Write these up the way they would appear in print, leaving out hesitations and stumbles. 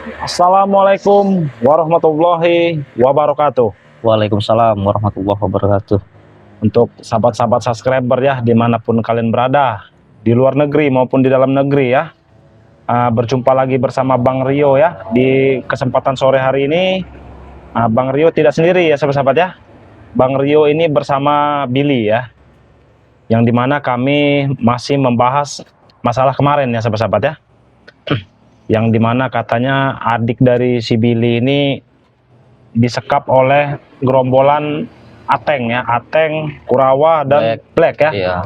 Assalamualaikum warahmatullahi wabarakatuh. Waalaikumsalam warahmatullahi wabarakatuh. Untuk sahabat-sahabat subscriber ya, dimanapun kalian berada, di luar negeri maupun di dalam negeri ya, berjumpa lagi bersama Bang Rio ya. Di kesempatan sore hari ini, Bang Rio tidak sendiri ya sahabat-sahabat ya. Bang Rio ini bersama Billy ya, yang dimana kami masih membahas masalah kemarin ya sahabat-sahabat ya. Yang dimana katanya adik dari si Billy ini disekap oleh gerombolan Ateng ya, Ateng, Kurawa, dan Black ya. Iya.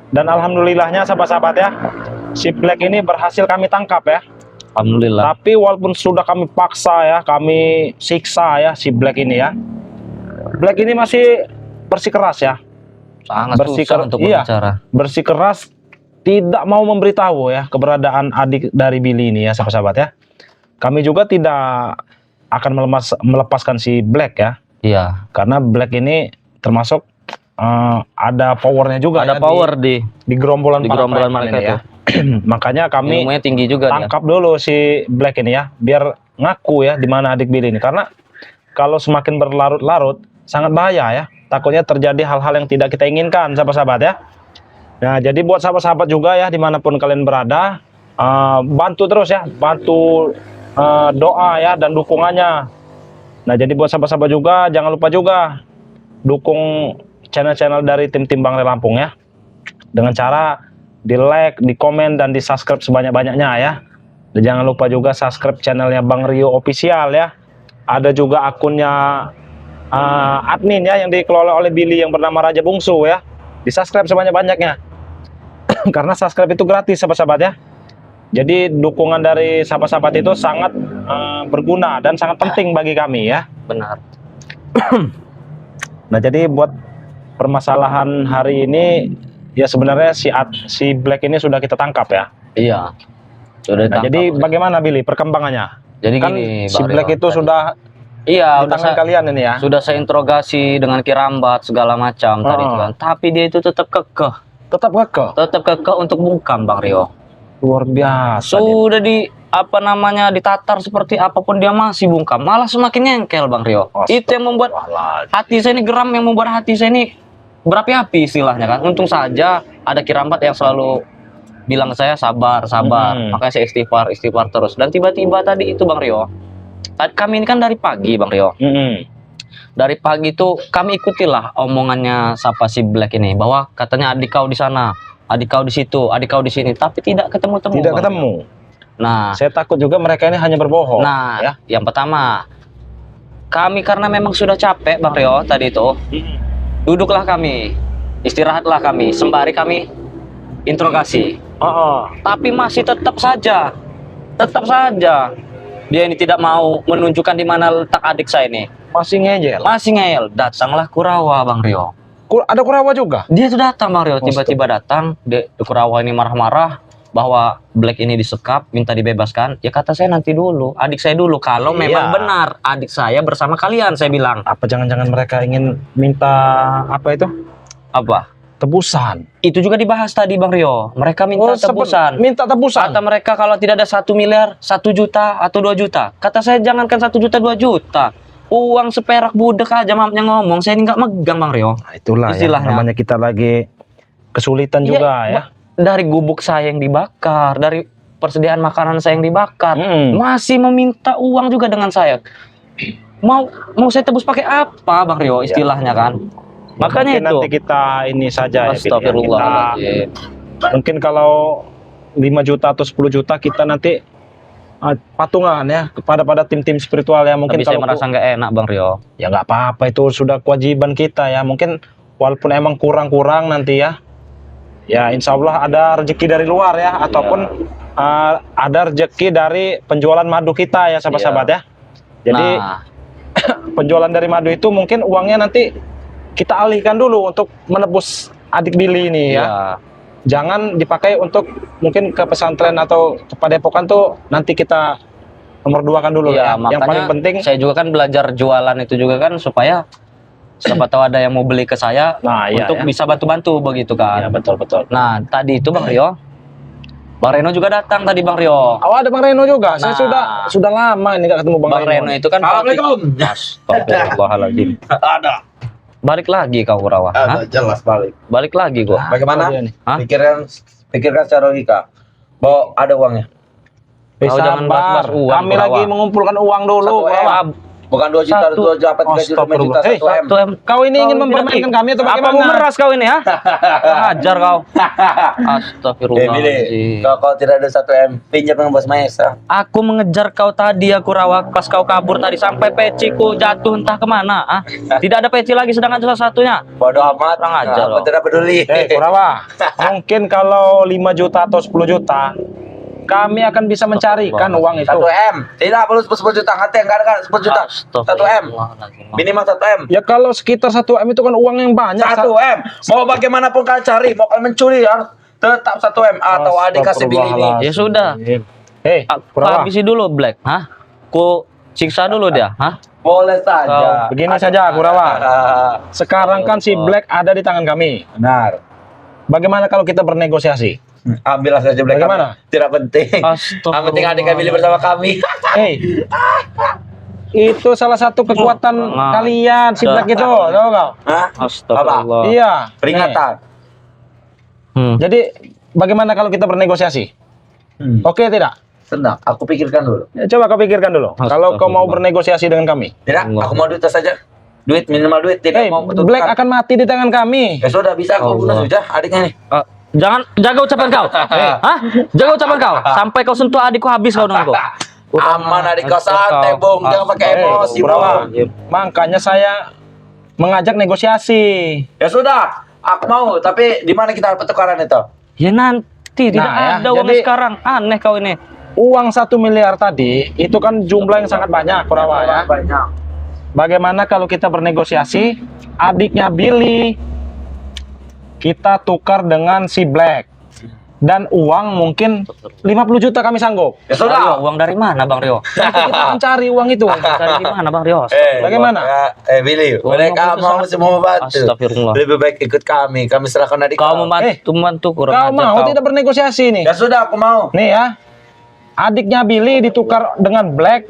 Dan alhamdulillahnya sahabat-sahabat ya, si Black ini berhasil kami tangkap ya. Alhamdulillah. Tapi walaupun sudah kami paksa ya, kami siksa ya si Black ini ya, Black ini masih bersikeras ya. Sangat susah untuk berbicara. Bersikeras, tidak mau memberitahu ya keberadaan adik dari Billy ini ya sahabat-sahabat ya. Kami juga tidak akan melepaskan si Black ya. Iya. Karena Black ini termasuk ada powernya juga. Ada ya, power di gerombolan mereka ini ya. Makanya kami ilmunya tinggi juga tangkap dulu si Black ini ya, biar ngaku ya di mana adik Billy ini. Karena kalau semakin berlarut-larut sangat bahaya ya. Takutnya terjadi hal-hal yang tidak kita inginkan sahabat-sahabat ya. Nah, jadi buat sahabat-sahabat juga ya, dimanapun kalian berada, bantu terus ya, bantu doa ya dan dukungannya. Nah, jadi buat sahabat-sahabat juga, jangan lupa juga dukung channel-channel dari tim-tim Bang Rio Lampung ya, dengan cara di like, di komen, dan di subscribe sebanyak-banyaknya ya. Dan jangan lupa juga subscribe channelnya Bang Rio Official ya. Ada juga akunnya admin ya, yang dikelola oleh Billy yang bernama Raja Bungsu ya. Di subscribe sebanyak-banyaknya. Karena subscribe itu gratis sahabat-sahabat ya. Jadi dukungan dari sahabat-sahabat itu sangat berguna dan sangat penting bagi kami ya. Benar. Nah, jadi buat permasalahan hari ini ya, sebenarnya si Black ini sudah kita tangkap ya. Iya. Sudah ditangkap. Jadi bagaimana Billy perkembangannya? Jadi kan gini, si Black itu sudah di tangan kalian ini ya. Sudah saya interogasi dengan kirambat segala macam tadi itu kan. Tapi dia itu tetap kekeh. Tetap kekeh untuk bungkam Bang Rio. Luar biasa. Sudah ditatar seperti apapun dia masih bungkam. Malah semakin nyengkel Bang Rio. Itu yang membuat hati saya ini geram, yang membuat hati saya ini berapi-api istilahnya kan. Untung saja ada kirambat yang selalu bilang saya sabar. Makanya saya istighfar terus. Dan tiba-tiba tadi itu Bang Rio, kami ini kan dari pagi Bang Rio. Dari pagi itu kami ikutilah omongannya siapa si Black ini, bahwa katanya adik kau di sana, adik kau di situ, adik kau di sini, tapi tidak ketemu. Tidak ketemu. Nah, saya takut juga mereka ini hanya berbohong. Nah, ya, yang pertama, kami karena memang sudah capek Bang Rio tadi itu, duduklah kami, istirahatlah kami, sembari kami interogasi. Tapi masih tetap saja dia ini tidak mau menunjukkan di mana letak adik saya ini. Masih ngeyel. Datanglah Kurawa Bang Rio. Ada Kurawa juga? Dia itu datang Bang Rio, tiba-tiba datang. Kurawa ini marah-marah bahwa Black ini disekap, minta dibebaskan. Ya kata saya nanti dulu, adik saya dulu. Kalau memang benar adik saya bersama kalian, saya bilang. Apa jangan-jangan mereka ingin minta apa itu? Apa? Tebusan. Itu juga dibahas tadi Bang Rio. Mereka minta tebusan. Minta tebusan. Kata mereka kalau tidak ada 1 miliar, 1 juta atau 2 juta. Kata saya jangankan 1 juta, 2 juta. Uang seperak budek aja mamanya ngomong. Saya ini nggak megang Bang Rio. Nah, itulah istilahnya. Ya, namanya kita lagi kesulitan juga ya. Dari gubuk saya yang dibakar, dari persediaan makanan saya yang dibakar, masih meminta uang juga dengan saya. Mau saya tebus pakai apa Bang Rio istilahnya kan? Makanya itu nanti kita ini saja ya, Astagfirullahaladzim. Mungkin kalau 5 juta atau 10 juta kita nanti patungan ya pada tim-tim spiritual ya. Mungkin tapi kalau saya merasa nggak enak Bang Rio. Ya nggak apa-apa, itu sudah kewajiban kita ya. Mungkin walaupun emang kurang nanti ya. Ya insya Allah ada rezeki dari luar ya, ataupun ada rezeki dari penjualan madu kita ya sahabat-sahabat ya. Jadi penjualan dari madu itu mungkin uangnya nanti kita alihkan dulu untuk menebus adik Billy ini ya. Jangan dipakai untuk mungkin ke pesantren atau ke padepokan, tuh nanti kita nomor 2 kan dulu ya. Yang paling penting saya juga kan belajar jualan itu juga kan, supaya siapa tahu ada yang mau beli ke saya, untuk bisa bantu-bantu begitu kan. Ya, betul. Nah tadi itu Bang Rio, Bang Reno juga datang tadi Bang Rio. Oh, ada Bang Reno juga. Saya Nah. sudah lama ini nggak ketemu Bang, Bang Reno itu kan Assalamualaikum. Astagfirullahaladzim. Ada. Balik lagi kau Kurawa. Hah? Jelas balik. Balik lagi gua. Bagaimana? Oh, dia nih. Hah? Pikirkan secara logika. Bahwa ada uangnya. Kau jangan bahas uang, Kami Kurawa. lagi mengumpulkan uang dulu. 1 M. Bukan 2 juta, 2 juta, 3 juta, 5 juta, 1 M. 1 M. Kau ini ingin Kau mempermainkan kami atau apa bagaimana? mau meras kau ini ha? Hajar kau. Billy, Astagfirullahaladzim. kalau tidak ada 1 M, pinjam dengan Bos Maesa. Aku mengejar kau tadi ya Kurawa, pas kau kabur tadi sampai peciku jatuh entah kemana. Ah, tidak ada peci lagi sedangkan salah satunya. Bodoh amat. Kurang ajar, Aku loh. tidak peduli. Kurawa, mungkin kalau 5 juta atau 10 juta, kami akan bisa mencarikan uang itu. 1 M. Tidak perlu 10 juta. Hati enggak ada 10 juta. 1 M. Minimal 1 M. Ya kalau sekitar 1 M itu kan uang yang banyak. 1 M. Mau bagaimanapun kalian cari, mau kalian mencuri harus tetap 1 M atau adik kasih Billy ini. Ya sudah. Hei, Aku Kurawa, habisi dulu Black, hah? Ku siksa dulu dia, hah? Boleh saja. begini saja Kurawa. Sekarang kan si Black ada di tangan kami. Benar. Bagaimana kalau kita bernegosiasi? Ambillah saja Black. Bagaimana? Tidak penting. Yang penting adik Billy bersama kami. Hei, itu salah satu kekuatan Nah. kalian si Black itu, tahu kau? Hah? Astagfirullah. Iya. Peringatan. Hmm. Jadi bagaimana kalau kita bernegosiasi? Oke tidak? Tenang, aku pikirkan dulu. Ya, coba kau pikirkan dulu. Kalau kau mau bernegosiasi dengan kami, Tidak, aku mau duit saja. Duit, minimal duit. Tidak hey, mau Black akan mati di tangan kami. Ya sudah, bisa aku bunuh Allah. saja adiknya nih. Jangan jaga ucapan kau. Hah? Jaga ucapan kau. Sampai kau sentuh adikku habis kau denganku. Aman adik kau, santai Bung. Jangan pakai emosi Kurawa. Bung. Makanya saya mengajak negosiasi. Ya sudah, aku mau. Tapi di mana kita dapat tukaran itu? Ya nanti tidak Nah, ya, ada uang jadi- sekarang. Aneh kau ini. Uang 1 miliar tadi itu kan jumlah yang sangat banyak, Kurawa ya. Banyak. Bagaimana kalau kita bernegosiasi adiknya Billy kita tukar dengan si Black dan uang mungkin 50 juta kami sanggup. Ya Rio, sudah. uang dari mana Bang Rio? Nanti kita akan cari uang itu. Dari mana Bang Rio? Bagaimana? Billy, Uang mereka itu mau semua membantu. Astagfirullah. Lebih baik ikut kami. Kami serahkan adik Kau kau. membantu kurang Kau ajar mau kau. tidak bernegosiasi nih? Ya sudah, aku mau. Nih ya. Adiknya Billy ditukar dengan Black.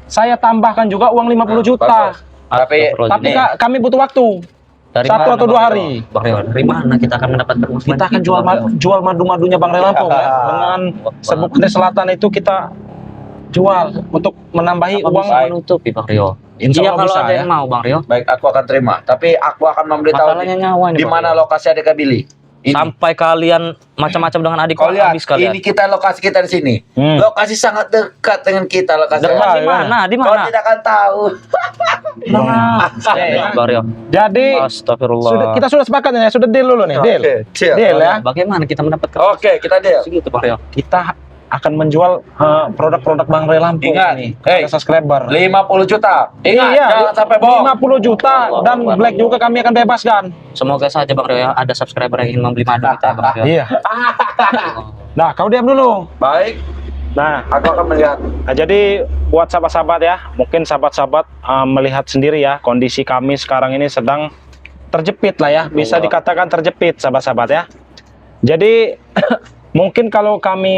Saya tambahkan juga uang 50 juta. Tapi Tapi nih, kami butuh waktu. Dari 1 mana, atau 2 Bang hari. Rio? Bang Rio, dari mana kita akan mendapatkan uang Kita akan sebanyak jual itu, Bang Rio? jual madu-madunya Bang Relampung ya. Dengan Serbuk Pantai Selatan itu kita jual untuk menambahi Apa uang. bisa menutupi Bang Rio? Insya Iya Allah kalau bisa, ada ya. yang mau Bang Rio. baik, aku akan terima. Tapi aku akan memberitahu Masalahnya nyawa ini, di Bang mana Rio. lokasi adik Billy. Ini. Sampai kalian macam-macam dengan adik Kau kau lihat, habis kalian. ini kita lokasi kita di sini. Hmm. Lokasi sangat dekat dengan kita lokasi. Dekat di Iya, mana? Di Kau mana? tidak akan tahu. Bang Rio. Jadi Astagfirullah. kita sudah sepakat ya, sudah deal dulu nih, deal. Oke, chill. Deal ya. Bagaimana kita mendapatkan Oke, kita deal. segitu Bang Rio? Kita akan menjual produk-produk Bang Ray Lampung Ingat, nih hey. kepada subscriber. 50 juta. Ingat, Iya, jangan sampai bohong. 50 juta dan Black juga kami akan bebaskan. Semoga saja Bang Rio ya ada subscriber yang ingin membeli madu kita Bang Rio. Iya. Nah, kau diam dulu. Baik, Nah, aku akan melihat. jadi buat sahabat-sahabat ya, mungkin sahabat-sahabat melihat sendiri ya kondisi kami sekarang ini sedang terjepit lah ya, bisa dikatakan terjepit sahabat-sahabat ya. Jadi mungkin kalau kami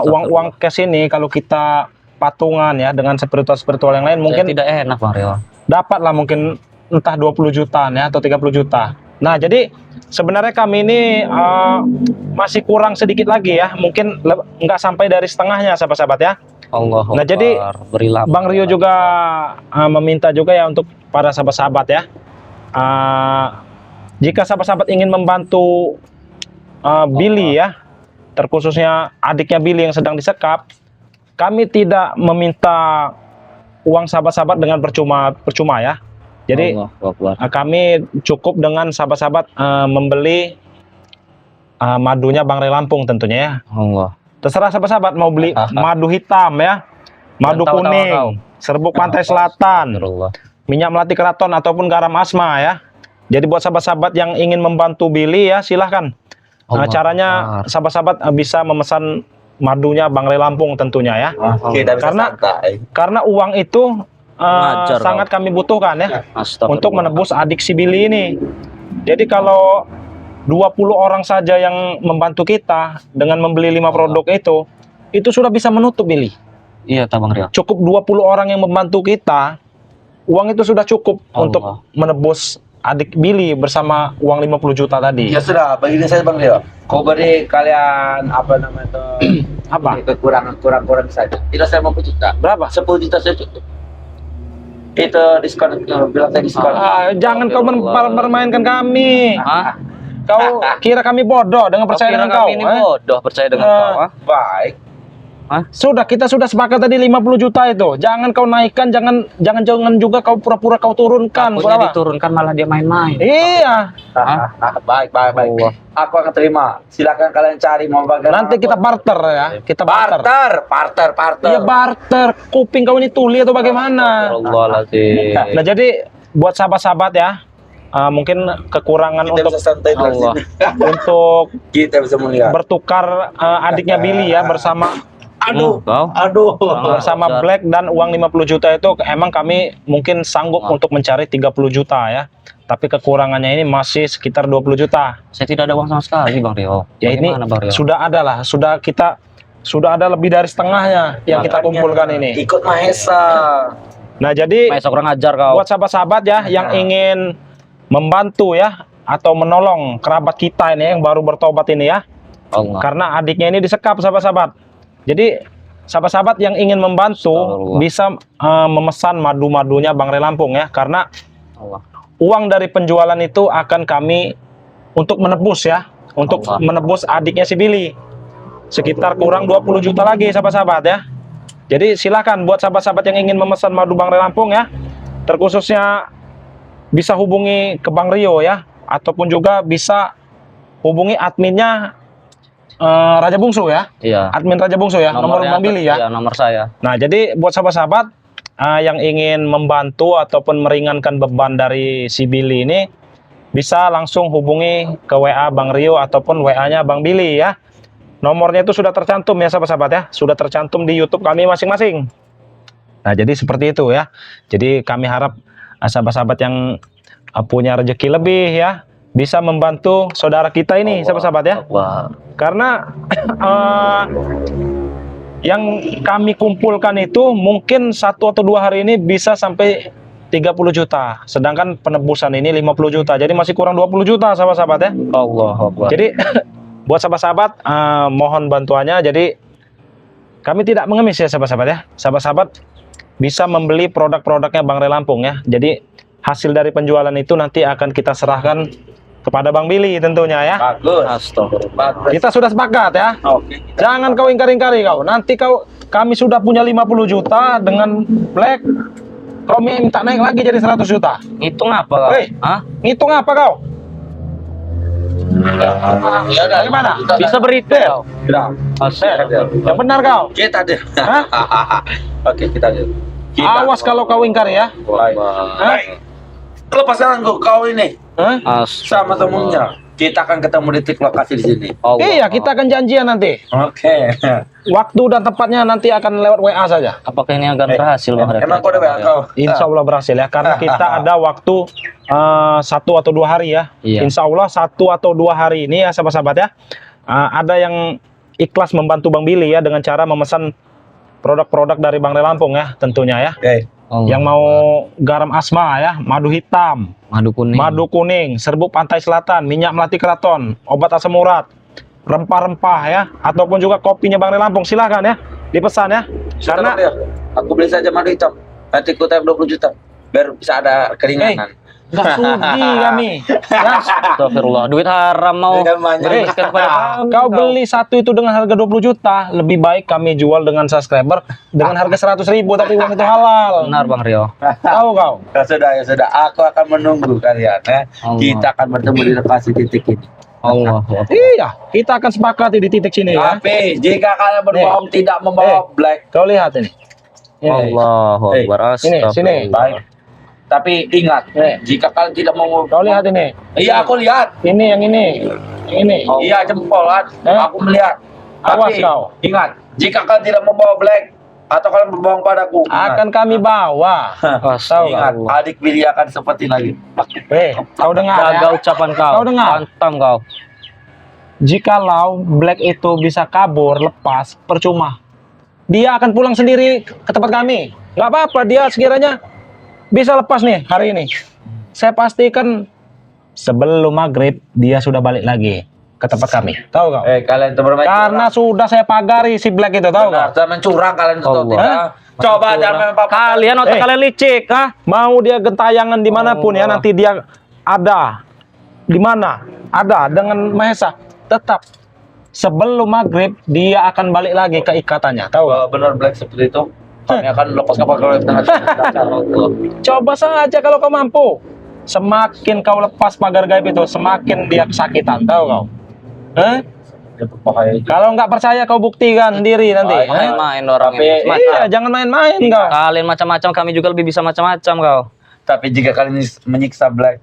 uang-uang cash ini kalau kita patungan ya dengan spiritual-spiritual yang lain mungkin Saya tidak enak Bang Rio. dapat lah mungkin entah 20 jutaan ya atau 30 juta. Nah, jadi sebenarnya kami ini masih kurang sedikit lagi ya, mungkin nggak sampai dari setengahnya sahabat-sahabat ya. Allah. Nah, jadi berilah Bang Rio juga meminta juga ya untuk para sahabat-sahabat ya. Jika sahabat-sahabat ingin membantu Billy ya, terkhususnya adiknya Billy yang sedang disekap, kami tidak meminta uang sahabat-sahabat dengan percuma ya. Jadi kami cukup dengan sahabat-sahabat membeli madunya Bang Ray Lampung tentunya ya. Allah. Terserah sahabat-sahabat mau beli madu hitam ya, madu Tahu, kuning, serbuk pantai selatan, Astagfirullah. minyak melati keraton ataupun garam asma ya. Jadi buat sahabat-sahabat yang ingin membantu Billy ya silahkan. Allah. Caranya sahabat-sahabat bisa memesan madunya Bang Ray Lampung tentunya ya. Oke, tidak bisa Karena- santai. Karena uang itu Ngajar, sangat kami butuhkan ya Astagfirullah. untuk menebus adik si Billy ini. Jadi kalau 20 orang saja yang membantu kita dengan membeli 5 produk itu sudah bisa menutup, Billy. Iya, ta Bang Rio. Cukup 20 orang yang membantu kita, uang itu sudah cukup Allah. untuk menebus adik Billy bersama uang 50 juta tadi. Ya sudah, begini saja Bang Rio. Kau beri kalian apa namanya itu Apa? kekurangan saja. Tidak saya mau juta. Berapa? 10 juta saya cukup. Itu diskon, bilang saya diskon. Jangan kau mempermainkan kami. Hah? Kau kira kami bodoh dengan percaya Kira dengan kau? kami ini bodoh percaya dengan kau, ah? Baik. Kita sudah sepakat tadi 50 juta itu. Jangan kau naikkan, jangan juga kau pura-pura kau turunkan. Takutnya diturunkan malah dia main-main. Iya. Baik. Allah. Aku akan terima. Silakan kalian cari mau bagaimana. Nanti kita barter ya. Kita barter. barter. Iya barter. Kuping kau ini tuli atau bagaimana? Astagfirullahaladzim. Nah jadi buat sahabat-sahabat ya, mungkin kekurangan Kita untuk bisa santai di Allah. sini. untuk Kita bisa melihat. bertukar adiknya Billy ya bersama Kau? bersama Besar. Black dan uang 50 juta itu emang kami mungkin sanggup untuk mencari 30 juta ya. Tapi kekurangannya ini masih sekitar 20 juta. Saya tidak ada uang sama sekali, Bang Rio. Ya ini Bagaimana, Bang Rio? sudah ada lah, sudah ada lebih dari setengahnya yang kita kumpulkan ini. Ikut Mahesa. Nah, jadi Maesa kurang ajar kau. buat sahabat-sahabat ya yang ingin membantu ya atau menolong kerabat kita ini yang baru bertobat ini ya. Allah. Karena adiknya ini disekap sahabat-sahabat. Jadi sahabat-sahabat yang ingin membantu Astagfirullah. bisa memesan madu-madunya Bang Ray Lampung ya, karena Allah. uang dari penjualan itu akan kami untuk menebus ya, untuk Allah. menebus adiknya si Billy. Sekitar kurang 20 juta lagi sahabat-sahabat ya. Jadi silakan buat sahabat-sahabat yang ingin memesan madu Bang Ray Lampung ya, terkhususnya bisa hubungi ke Bang Rio ya, ataupun juga bisa hubungi adminnya Raja Bungsu ya. Iya. Admin Raja Bungsu ya, nomor Nomornya Bang Billy ya. Iya, nomor saya. Nah, jadi buat sahabat-sahabat yang ingin membantu ataupun meringankan beban dari si Billy ini, bisa langsung hubungi ke WA Bang Rio ataupun WA-nya Bang Billy ya. Nomornya itu sudah tercantum ya sahabat-sahabat ya, sudah tercantum di YouTube kami masing-masing. Nah, jadi seperti itu ya. Jadi kami harap sahabat-sahabat yang punya rezeki lebih ya, bisa membantu saudara kita ini sahabat-sahabat ya. Allah. Karena yang kami kumpulkan itu mungkin 1 atau 2 hari ini bisa sampai 30 juta. Sedangkan penebusan ini 50 juta. Jadi masih kurang 20 juta sahabat-sahabat ya. Allah Akbar. Jadi buat sahabat-sahabat mohon bantuannya. Jadi kami tidak mengemis ya sahabat-sahabat ya. Sahabat-sahabat bisa membeli produk-produknya Bang Ray Lampung ya. Jadi hasil dari penjualan itu nanti akan kita serahkan kepada Bang Billy tentunya ya. Bagus. Astagfirullah. Bagus. Kita sudah sepakat ya. Oke. Jangan kau ingkar-ingkari kau. Nanti kami sudah punya 50 juta dengan Black. Kau minta naik lagi jadi 100 juta. Ngitung apa kau? Hei. Hah? Ngitung apa kau? Ya udah. Bagaimana? Bisa berhitung kau? Sudah. Astagfirullah. Yang benar kau. Kita deh. Hah? Oke, kita deh. Awas kalau kau ingkar ya. Baik. Lepas tangan kau ini Hah? sama temunya. Kita akan ketemu di titik lokasi di sini. Allah. Iya, kita akan janjian nanti. Oke. Waktu dan tempatnya nanti akan lewat WA saja. Apakah ini akan berhasil, Bang Rio? Emang kau udah WA kau? Insya Allah berhasil ya. Karena kita ada waktu 1 atau 2 hari ya. Iya. Insya Allah 1 atau 2 hari ini ya sahabat-sahabat ya. Ada yang ikhlas membantu Bang Billy ya dengan cara memesan produk-produk dari Bang Ray Lampung ya tentunya ya. Oke. Allah. Yang mau garam asma ya, madu hitam, Madu kuning. madu kuning, serbuk pantai selatan, minyak melati keraton, obat asam urat, rempah-rempah ya, ataupun juga kopinya Bang Ray Lampung, silahkan ya dipesan ya. Karena aku beli saja madu hitam. Nanti ku tap 20 juta. Biar bisa ada keringanan. nggak sudi kami. Ya, Astagfirullah. Duit haram mau Dengan banyak. berikan kepada kami. kau beli satu itu dengan harga 20 juta, lebih baik kami jual dengan subscriber dengan harga 100.000 tapi uang itu halal. Benar, Bang Rio. Tahu kau? Ya sudah. Aku akan menunggu kalian ya. Allah. Kita akan bertemu di lokasi titik ini. Allah. Iya, kita akan sepakati di titik sini ya. Tapi jika kalian berbohong tidak membawa black. Kau lihat ini. Ini. Allahu Akbar. Sini, sini. Baik. Tapi ingat, jika kalian tidak mau Kau lihat ini. Iya, aku lihat. Ini yang ini. Yang ini. Iya, jempol kan. Aku melihat. Awas Tapi kau. ingat, jika kalian tidak membawa black atau kalian berbohong padaku, Akan kami bawa. Tahu ingat, kau? adik Billy akan seperti lagi. Kau dengar Jaga ya? ucapan kau. Kau dengar? Pantang kau. jikalau Black itu bisa kabur lepas, percuma. Dia akan pulang sendiri ke tempat kami. Nggak apa-apa, dia sekiranya bisa lepas nih hari ini. Saya pastikan sebelum maghrib dia sudah balik lagi ke tempat kami. Tahu kau? Kalian itu bermain Karena sudah saya pagari si Black itu, tahu curang. kau? Jangan curang kalian itu Allah. tidak. Coba jangan main papa. Kalian otak kalian licik, ah. Mau dia gentayangan dimanapun ya, nanti dia ada di mana, ada dengan Mahesa. Tetap sebelum maghrib dia akan balik lagi ke ikatannya, tahu nggak? Benar Black seperti itu. Kami akan lepas kapal kalau tengah Coba saja kalau kau mampu. Semakin kau lepas pagar gaib itu, semakin dia kesakitan, tahu kau? Kalau nggak percaya kau buktikan sendiri nanti. Main-main orang Tapi- ini. Iya, jangan main-main kau. Kalian macam-macam, kami juga lebih bisa macam-macam kau. Tapi jika kalian menyiksa Black,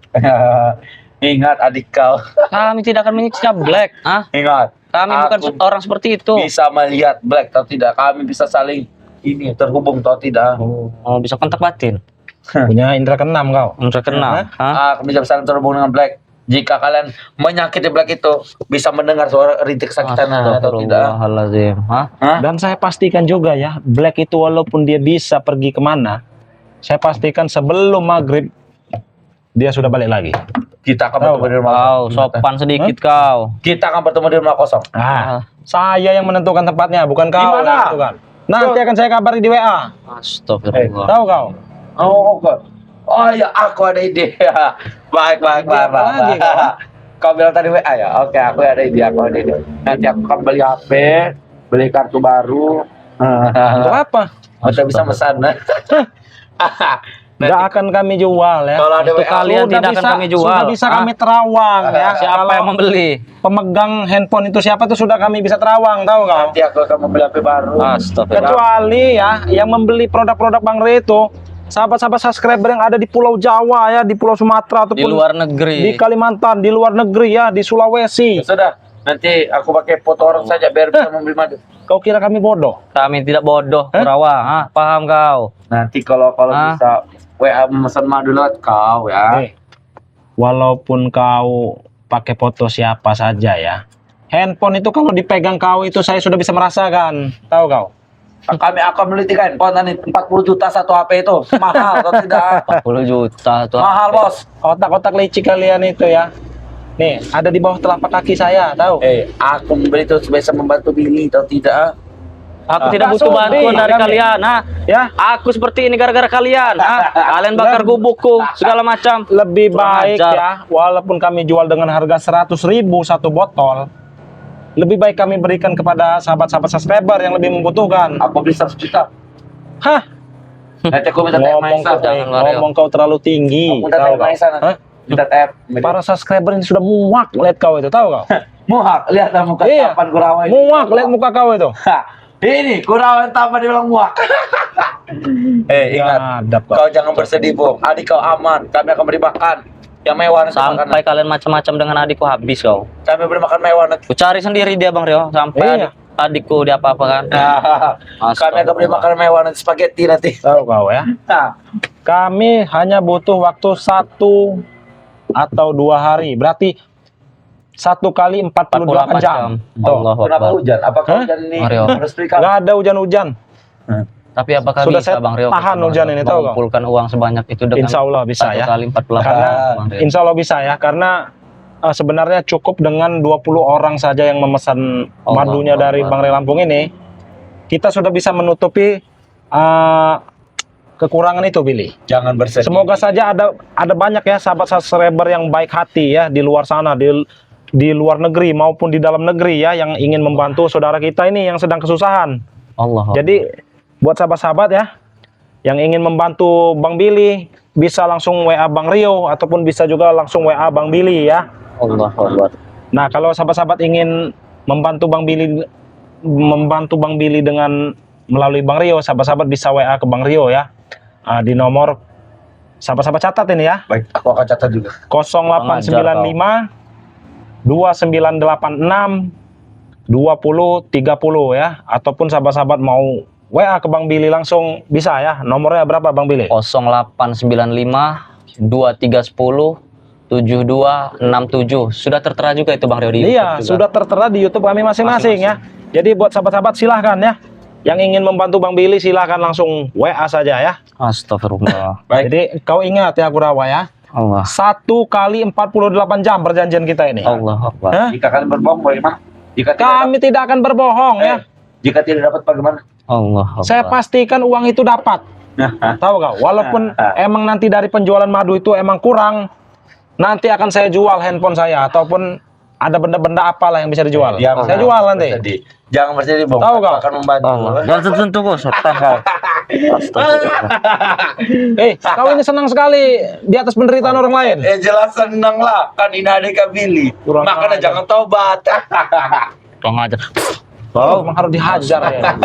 ingat adik kau. Kami tidak akan menyiksa Black, ah. Ingat. Kami bukan Aku orang seperti itu. bisa melihat Black atau tidak. Kami bisa saling ini terhubung atau tidak. Oh, bisa kontak batin. Punya indra keenam kau. Untuk kenal, ah. Aku bisa saling terhubung dengan Black. Jika kalian menyakiti Black itu, bisa mendengar suara rintik kesakitan atau tidak. Astagfirullahaladzim, ah. Hah? Dan saya pastikan juga ya, Black itu walaupun dia bisa pergi kemana, saya pastikan sebelum maghrib dia sudah balik lagi. Kita akan Tahu. bertemu di rumah Kau kosong. sopan sedikit kau. Kita akan bertemu di rumah kosong. Saya yang menentukan tempatnya, bukan kau. Di mana? yang menentukan. Nanti akan saya kabari di WA. Astagfirullah. Tahu kau? Oh, oke. Oh ya, aku ada ide. Baik. apa lagi, Kau bilang tadi WA ya? Oke, aku ada ide. Nanti aku akan beli HP, beli kartu baru. Untuk apa? Kita bisa pesan. Nggak akan kami jual ya. Kalau ada Itu WA, kalian Sudah tidak akan bisa- kami jual. Sudah bisa Ah. kami terawang ya. Siapa Kalau yang membeli? pemegang handphone itu siapa tuh sudah kami bisa terawang, tahu kau? nanti aku akan membeli HP baru. Astagfirullah. Kecuali ya yang membeli produk-produk Bang Re itu sahabat-sahabat subscriber yang ada di Pulau Jawa ya, di Pulau Sumatera Di ataupun luar di negeri. Kalimantan, di luar negeri ya, di Sulawesi. Ya sudah, nanti aku pakai foto orang saja biar bisa membeli madu. Kau kira kami bodoh? Kami tidak bodoh, Kurawa. Ah, paham kau? Nanti kalau Ah. bisa WA memesan madu lewat kau ya. Walaupun kau pakai foto siapa saja ya, handphone itu kalau dipegang kau itu saya sudah bisa merasakan, tahu kau? Kami akan beli 3 handphone nanti 40 juta satu HP itu. Mahal atau tidak? 40 juta tuh. Mahal, Bos. Otak-otak licik kalian itu ya. Nih, ada di bawah telapak kaki saya, tahu? Aku membeli itu bisa membantu Billy atau tidak? Aku tidak Nggak butuh sudi, bantuan dari kami. kalian, ah. Ya, Aku seperti ini gara-gara kalian, ah. Kalian bakar gubukku, segala macam. lebih Kurang baik ajar. ya, walaupun kami jual dengan harga 100.000 satu botol, lebih baik kami berikan kepada sahabat-sahabat subscriber yang lebih membutuhkan. Aku beli 100 juta. Hah? Nanti aku minta TF Ngomong Maisa. kau, jangan, Mario. ngomong kau terlalu tinggi. Aku minta Tahu TF kau? Maisa nanti. Hah? Minta TF. Para subscriber ini sudah muak lihat kau itu, tahu kau? Muak, lihat muka Iya. tampan Kurawa ini. Muak lihat muka kau itu. Ini Kurawa tampan dibilang muak. Ingat, Adab kau. kau jangan bersedih, Bung. Adik kau aman. Kami akan beri makan yang mewah nanti Sampai makanan. kalian macam-macam dengan adikku habis kau. Kami beri makan mewah nanti. Ku cari sendiri dia Bang Rio, sampai Iya. adikku dia apa-apa kan. Kami akan beri makan mewah nanti, spaghetti nanti. Tahu kau ya? Nah, Kami hanya butuh waktu 1 atau 2 hari. Berarti 1 kali 48 jam. Tuh. Allahu kenapa Akbar. hujan? Apakah Hah? hujan ini Mario. harus berikan? Nggak ada hujan-hujan. Tapi apakah Sudah bisa saya Bang Rio tahan hujan ini, tahu kau? mengumpulkan uang sebanyak itu dengan Insya Allah bisa 1 ya. kali 48 Karena Bang Rio? insya Allah bisa ya. Karena sebenarnya cukup dengan 20 orang saja yang memesan Allah madunya dari Akbar. Bang Re Lampung ini. Kita sudah bisa menutupi kekurangan itu, Billy. Jangan bersedih. Semoga saja ada banyak ya sahabat subscriber yang baik hati ya di luar sana, di luar negeri maupun di dalam negeri ya, yang ingin membantu saudara kita ini yang sedang kesusahan. Allah. Jadi buat sahabat-sahabat ya yang ingin membantu Bang Billy, bisa langsung WA Bang Rio ataupun bisa juga langsung WA Bang Billy ya. Allah Akbar. Nah, kalau sahabat-sahabat ingin membantu Bang Billy dengan melalui Bang Rio, sahabat-sahabat bisa WA ke Bang Rio ya. Di nomor sahabat-sahabat catat ini ya. Baik, aku akan catat juga. 0895 2986 2030 ya, ataupun sahabat-sahabat mau WA ke Bang Billy langsung bisa ya. Nomornya berapa Bang Billy? 0895 2310 7267. Sudah tertera juga itu Bang Rio di YouTube Iya, juga. sudah tertera di YouTube kami masing-masing ya. Jadi buat sahabat-sahabat silahkan ya. Yang ingin membantu Bang Billy silahkan langsung WA saja ya. Astagfirullah. Jadi kau ingat ya Kurawa ya. Allah. 1 kali 48 jam perjanjian kita ini. Allah Akbar. Hah? Jika kalian berbohong bagaimana? Jika tidak Kami tidak akan berbohong ya. jika tidak dapat bagaimana? Allah Akbar. Saya pastikan uang itu dapat. Tahu gak? Walaupun emang nanti dari penjualan madu itu emang kurang, nanti akan saya jual handphone saya ataupun ada benda-benda apalah yang bisa dijual. Saya jual nanti. Bersedih. Jangan bersedih, Bang. Tahu Aku kau? akan membantu. Allah. Jangan sentuh kok, setan kau. Kau ini senang sekali di atas penderitaan orang lain. Jelas senang lah. Kan ini adik Kak Billy. Kurang Makanya ajar. jangan tobat. Kurang aja. Kau emang harus dihajar ya.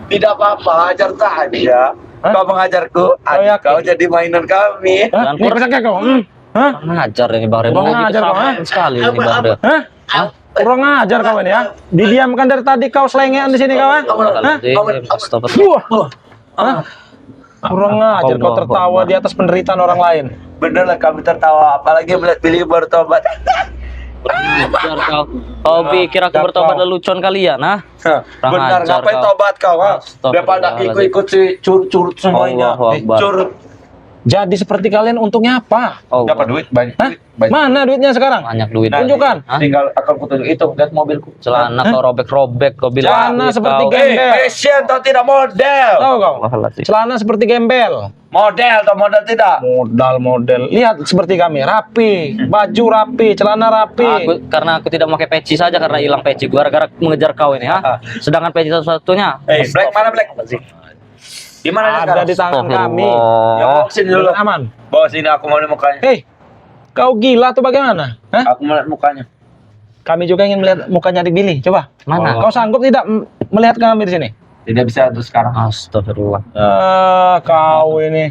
Tidak apa-apa, ajar saja. Hah? Kau mengajarku, adik yakin? kau jadi mainan kami. Hah? Jangan Nih pesan kayak kau. Hah? Kurang ajar ini Bang Rio. Kurang Mau ajar kau, kesabaran sekali ini Bang Rio. Hah? Kurang ajar kau ini ya. Didiamkan dari tadi kau selengean di sini kau. Hah? Astagfirullah. Wah. Hah? Kurang ajar kau tertawa di atas penderitaan orang lain. Bener lah kami tertawa, apalagi melihat Billy bertobat. Ajar kau. Kau pikir aku bertobat lelucon kalian, nah? Benar, ajar ngapain kau. tobat kau? Ha? Daripada ikut-ikut si curut-curut semuanya. Allahu Akbar. Curut. Jadi seperti kalian untungnya apa? Allah. Dapat duit banyak. Hah? Duit, banyak. Mana duitnya sekarang? Banyak duit. Tunjukkan. Hah? Tinggal akan kutunjuk itu, lihat mobilku. Celana kau robek-robek, kau bilang. Celana duit seperti kau. gembel. Fashion atau tidak model? Tahu kau? Astagfirullahaladzim. Celana seperti gembel. Model atau model tidak? Modal-model. Lihat seperti kami, rapi, baju rapi, celana rapi. Karena aku tidak memakai peci saja karena hilang peci gua gara-gara mengejar kau ini, ha? Sedangkan peci satu-satunya. Black mana Black? Di mana dia Ada sekarang? di tangan kami. Ya, bawa sini dulu. Aman. Bawa sini, aku mau lihat mukanya. Hei, kau gila tuh bagaimana? Hah? Aku mau lihat mukanya. Kami juga ingin melihat mukanya adik Billy. Coba. Mana? Kau sanggup tidak melihat kami di sini? Tidak bisa tuh sekarang. Astagfirullah. Kau ini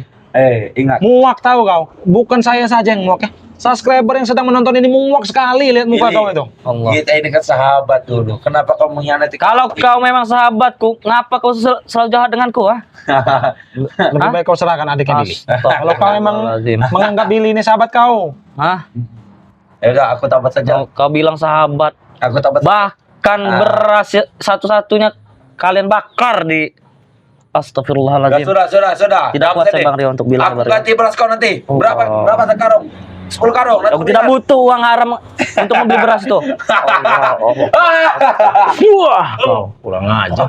Ingat. muak tahu kau? Bukan saya saja yang muak ya. Subscriber yang sedang menonton ini muak sekali lihat muka Ini. kau itu. Allah. Kita ini kan sahabat dulu. Kenapa kau mengkhianati? Kalau kau memang sahabatku, ngapa kau selalu jahat denganku, ha? Lebih baik kau serahkan adiknya Billy. Kalau kau memang Astagfirullahaladzim. menganggap Billy ini sahabat kau, Hah? Ya udah, aku tobat saja. Kau bilang sahabat. Aku tobat. Bahkan beras satu-satunya kalian bakar di Astagfirullahaladzim. Sudah. Tidak kuat saya Bang Rio untuk bilang Aku Bang Rio. ganti beras kau nanti. Oh. Berapa sekarang? 10 karung. Nanti Aku tidak butuh uang haram untuk membeli beras itu. wah, kau kurang ajar.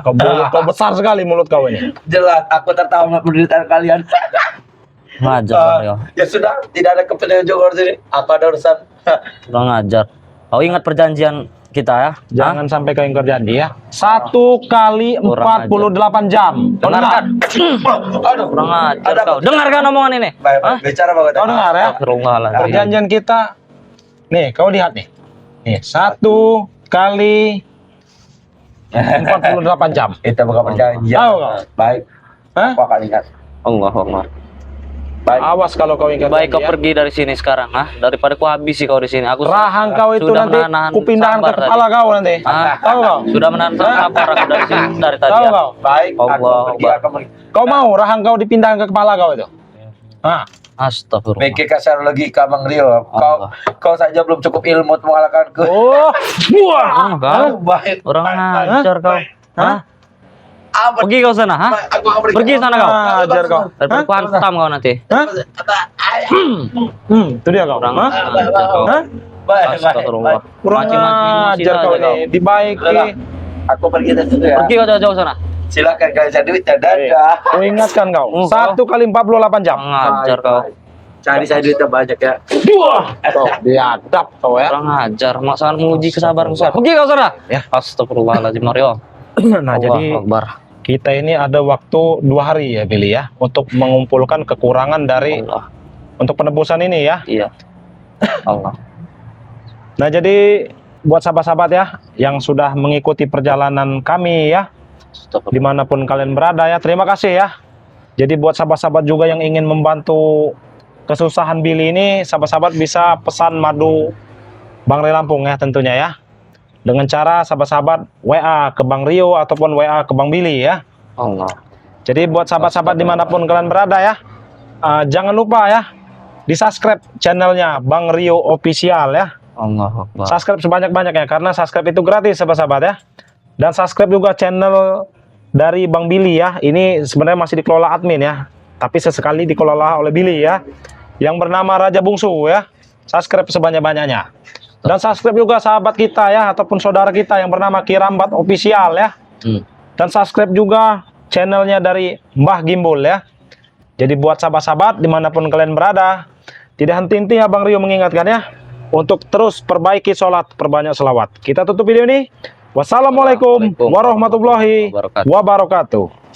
Kau besar sekali mulut kau ini. Jelas, aku tertawa melihat penderitaan kalian. Ngajar Bang Rio. Ya sudah, tidak ada kepentingan juga di sini. Aku ada urusan. Kurang ngajar. Kau ingat perjanjian kita ya? Jangan sampai kau ingkar janji ya. 1 kali Kurang 48 jam. Kau dengar? Aduh, Kurang ajar Ada kau. apa? Dengarkan omongan ini. Baik, Hah? bicara bagus. Kau dengar ya? Astagfirullahaladzim. Perjanjian kita. Nih, kau lihat nih. Nih, 1 kali 48 jam. Itu bukan perjanjian. Tahu kau? Baik, Hah? aku akan ingat. Allah Akbar. Baik. Awas kalau kau ingkar Baik kau janji ya. pergi dari sini sekarang, ha? Daripada ku habisi kau di sini. Aku Rahang kau itu sudah nanti menahan kupindahkan ke sabar kepala tadi. kau nanti. Hah? Tahu kau? Sudah menahan sabar aku dari sini dari tadi. Tahu ya. kau? Baik, aku Allah pergi Akbar. akan pergi. Kau mau rahang kau dipindahkan ke kepala kau itu? Hah? Astagfirullah. Pikirkan secara logika Bang Rio. Allah. Kau saja belum cukup ilmu untuk mengalahkanku. Oh, wah. Kau Baik. orang ajar kau. Hah? Apa? Pergi kau sana, ha? Aku akan Pergi sana kau. Ajar kau. Daripada ku hantam kau nanti. Hah? Itu dia kau. Orang Hah? ajar kau. Hah? Baik, Astagfirullah. Kurang Macam-macam ajar kau ini. Dibaiki. Udah. Aku pergi dari situ ya. Pergi kau jauh-jauh sana. Silakan kalian cari duit dadah. Kau ingatkan kau. 1 kali 48 jam. Orang ajar kau. Cari saya duitnya banyak ya. Wah. Kau biadab kau ya. Orang ajar. Masalah menguji kesabaran saya. Pergi kau sana. Ya. Astagfirullahaladzim Mario. Nah, jadi Allahu Akbar. kita ini ada waktu 2 hari ya Billy ya untuk mengumpulkan kekurangan dari Allah. untuk penebusan ini ya. Iya. Allah. Nah, jadi buat sahabat-sahabat ya yang sudah mengikuti perjalanan kami ya Astagfirullah. dimanapun kalian berada ya, terima kasih ya. Jadi buat sahabat-sahabat juga yang ingin membantu kesusahan Billy ini, sahabat-sahabat bisa pesan madu Bang Rio Lampung ya tentunya ya. Dengan cara sahabat-sahabat WA ke Bang Rio ataupun WA ke Bang Billy ya. Allah. Jadi buat sahabat-sahabat dimanapun kalian berada ya, jangan lupa ya di subscribe channelnya Bang Rio Official ya. Allah Akbar. Subscribe sebanyak-banyaknya karena subscribe itu gratis sahabat-sahabat ya. Dan subscribe juga channel dari Bang Billy ya. Ini sebenarnya masih dikelola admin ya, tapi sesekali dikelola oleh Billy ya, yang bernama Raja Bungsu ya. Subscribe sebanyak-banyaknya. Dan subscribe juga sahabat kita ya, ataupun saudara kita yang bernama Kirambat Official ya. Dan subscribe juga channelnya dari Mbah Gimbul ya. Jadi buat sahabat-sahabat dimanapun kalian berada, tidak henti-henti ya Bang Rio mengingatkan ya, untuk terus perbaiki sholat, perbanyak selawat. Kita tutup video ini. Wassalamualaikum warahmatullahi wabarakatuh.